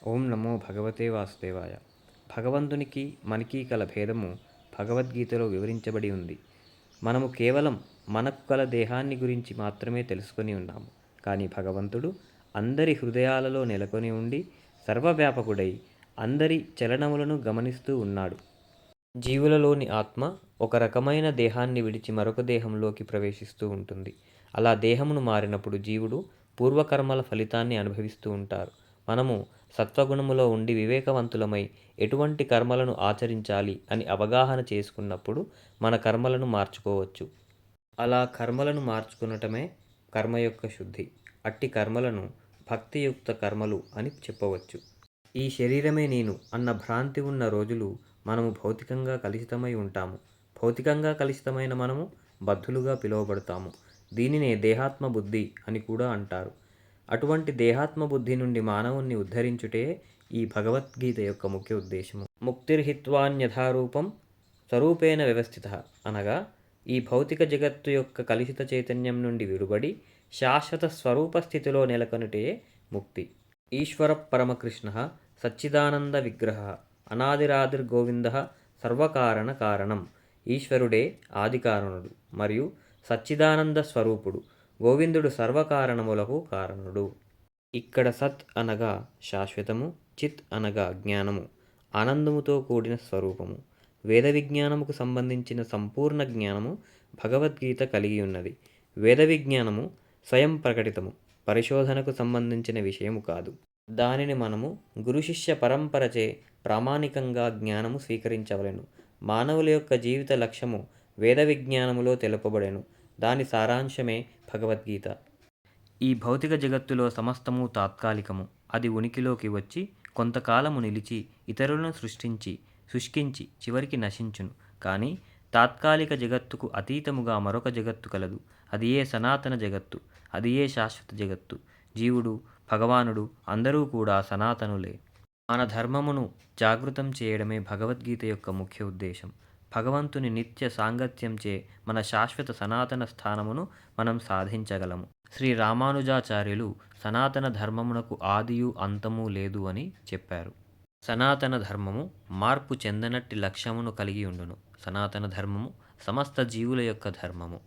ఓం నమో భగవతే వాసుదేవాయ. భగవంతునికి మనకి కల భేదము భగవద్గీతలో వివరించబడి ఉంది. మనము కేవలం మనకు కల దేహాన్ని గురించి మాత్రమే తెలుసుకొని ఉన్నాము. కానీ భగవంతుడు అందరి హృదయాలలో నెలకొని ఉండి సర్వవ్యాపకుడై అందరి చలనములను గమనిస్తూ ఉన్నాడు. జీవులలోని ఆత్మ ఒక రకమైన దేహాన్ని విడిచి మరొక దేహంలోకి ప్రవేశిస్తూ ఉంటుంది. అలా దేహమును మారినప్పుడు జీవుడు పూర్వకర్మల ఫలితాన్ని అనుభవిస్తూ ఉంటారు. మనము సత్వగుణములో ఉండి వివేకవంతులమై ఎటువంటి కర్మలను ఆచరించాలి అని అవగాహన చేసుకున్నప్పుడు మన కర్మలను మార్చుకోవచ్చు. అలా కర్మలను మార్చుకునటమే కర్మ యొక్క శుద్ధి. అట్టి కర్మలను భక్తియుక్త కర్మలు అని చెప్పవచ్చు. ఈ శరీరమే నేను అన్న భ్రాంతి ఉన్న రోజులు మనము భౌతికంగా కలుషితమై ఉంటాము. భౌతికంగా కలుషితమైన మనము బద్ధులుగా పిలువబడతాము. దీనినే దేహాత్మ బుద్ధి అని కూడా అంటారు. అటువంటి దేహాత్మ బుద్ధి నుండి మానవుణ్ణి ఉద్ధరించుటే ఈ భగవద్గీత యొక్క ముఖ్య ఉద్దేశము. ముక్తిర్హిత్వాన్యథారూపం స్వరూపేణ వ్యవస్థిత అనగా ఈ భౌతిక జగత్తు యొక్క కలుషిత చైతన్యం నుండి విడుబడి శాశ్వత స్వరూప స్థితిలో నెలకొనుటే ముక్తి. ఈశ్వర పరమకృష్ణ సచ్చిదానంద విగ్రహ అనాదిరాదిర్గోవింద సర్వకారణ కారణం. ఈశ్వరుడే ఆదికారణుడు మరియు సచ్చిదానంద స్వరూపుడు. గోవిందుడు సర్వకారణములకు కారణుడు. ఇక్కడ సత్ అనగా శాశ్వతము, చిత్ అనగా జ్ఞానము, ఆనందముతో కూడిన స్వరూపము. వేద విజ్ఞానముకు సంబంధించిన సంపూర్ణ జ్ఞానము భగవద్గీత కలిగి ఉన్నది. వేద విజ్ఞానము స్వయం ప్రకటితము, పరిశోధనకు సంబంధించిన విషయము కాదు. దానిని మనము గురు శిష్య పరంపరచే ప్రామాణికంగా జ్ఞానము స్వీకరించవలెను. మానవుల యొక్క జీవిత లక్ష్యము వేద విజ్ఞానములో తెలుపబడెను. దాని సారాంశమే భగవద్గీత. ఈ భౌతిక జగత్తులో సమస్తము తాత్కాలికము. అది ఉనికిలోకి వచ్చి కొంతకాలము నిలిచి ఇతరులను సృష్టించి శుష్కించి చివరికి నశించును. కానీ తాత్కాలిక జగత్తుకు అతీతముగా మరొక జగత్తు కలదు. అది ఏ సనాతన జగత్తు. అది ఏ శాశ్వత జగత్తు. జీవుడు, భగవానుడు అందరూ కూడా సనాతనులే. మన ధర్మమును జాగృతం చేయడమే భగవద్గీత యొక్క ముఖ్య ఉద్దేశం. భగవంతుని నిత్య సాంగత్యంచే మన శాశ్వత సనాతన స్థానమును మనం సాధించగలము. శ్రీ రామానుజాచార్యులు సనాతన ధర్మమునకు ఆదియు అంతము లేదు అని చెప్పారు. సనాతన ధర్మము మార్పు చెందనట్టి లక్ష్యమును కలిగి ఉండును. సనాతన ధర్మము సమస్త జీవుల యొక్క ధర్మము.